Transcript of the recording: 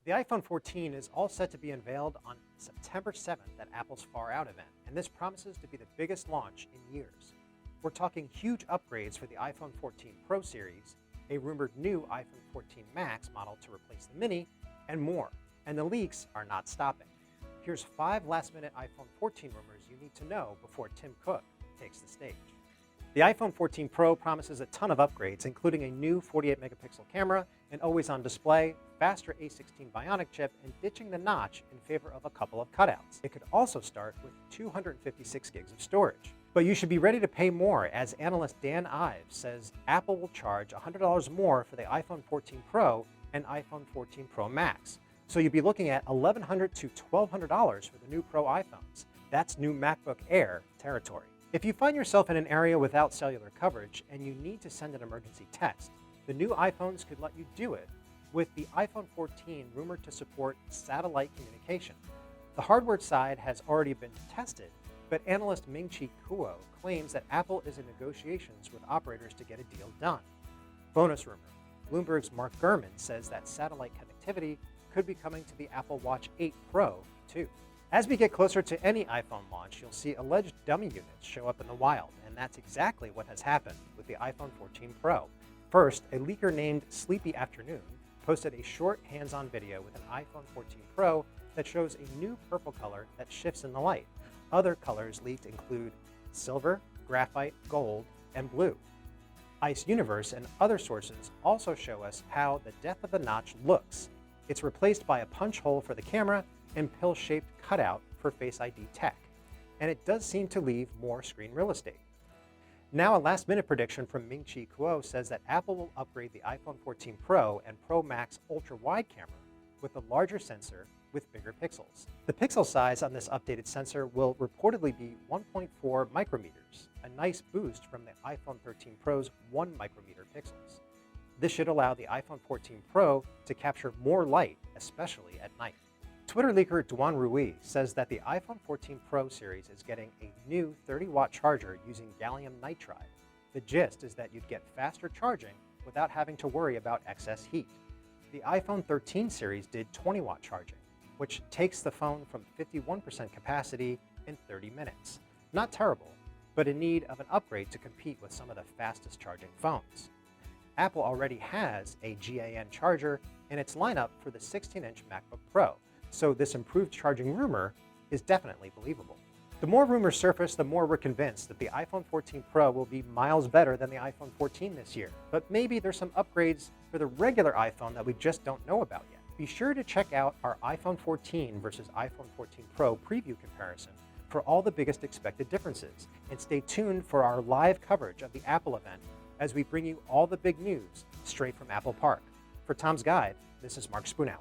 The iPhone 14 is all set to be unveiled on September 7th at Apple's Far Out event, and this promises to be the biggest launch in years. We're talking huge upgrades for the iPhone 14 Pro series, a rumored new iPhone 14 Max model to replace the Mini, and more. And the leaks are not stopping. Here's 5 last-minute iPhone 14 rumors you need to know before Tim Cook takes the stage. The iPhone 14 Pro promises a ton of upgrades, including a new 48-megapixel camera, an always-on display, faster A16 Bionic chip, and ditching the notch in favor of a couple of cutouts. It could also start with 256 gigs of storage. But you should be ready to pay more, as analyst Dan Ives says Apple will charge $100 more for the iPhone 14 Pro and iPhone 14 Pro Max. So you'll be looking at $1,100 to $1,200 for the new Pro iPhones. That's new MacBook Air territory. If you find yourself in an area without cellular coverage and you need to send an emergency text, the new iPhones could let you do it, with the iPhone 14 rumored to support satellite communication. The hardware side has already been tested, but analyst Ming-Chi Kuo claims that Apple is in negotiations with operators to get a deal done. Bonus rumor: Bloomberg's Mark Gurman says that satellite connectivity could be coming to the Apple Watch 8 Pro, too. As we get closer to any iPhone launch, you'll see alleged dummy units show up in the wild, and that's exactly what has happened with the iPhone 14 Pro. First, a leaker named Sleepy Afternoon posted a short hands-on video with an iPhone 14 Pro that shows a new purple color that shifts in the light. Other colors leaked include silver, graphite, gold, and blue. Ice Universe and other sources also show us how the death of the notch looks. It's replaced by a punch hole for the camera and pill-shaped cutout for Face ID tech, and it does seem to leave more screen real estate. Now, a last-minute prediction from Ming-Chi Kuo says that Apple will upgrade the iPhone 14 Pro and Pro Max ultra-wide camera with a larger sensor with bigger pixels. The pixel size on this updated sensor will reportedly be 1.4 micrometers, a nice boost from the iPhone 13 Pro's 1 micrometer pixels. This should allow the iPhone 14 Pro to capture more light, especially at night. Twitter leaker Duan Rui says that the iPhone 14 Pro series is getting a new 30-watt charger using gallium nitride. The gist is that you'd get faster charging without having to worry about excess heat. The iPhone 13 series did 20-watt charging, which takes the phone from 51% capacity in 30 minutes. Not terrible, but in need of an upgrade to compete with some of the fastest charging phones. Apple already has a GaN charger in its lineup for the 16-inch MacBook Pro, so this improved charging rumor is definitely believable. The more rumors surface, the more we're convinced that the iPhone 14 Pro will be miles better than the iPhone 14 this year. But maybe there's some upgrades for the regular iPhone that we just don't know about yet. Be sure to check out our iPhone 14 versus iPhone 14 Pro preview comparison for all the biggest expected differences. And stay tuned for our live coverage of the Apple event as we bring you all the big news straight from Apple Park. For Tom's Guide, this is Mark Spoonauer.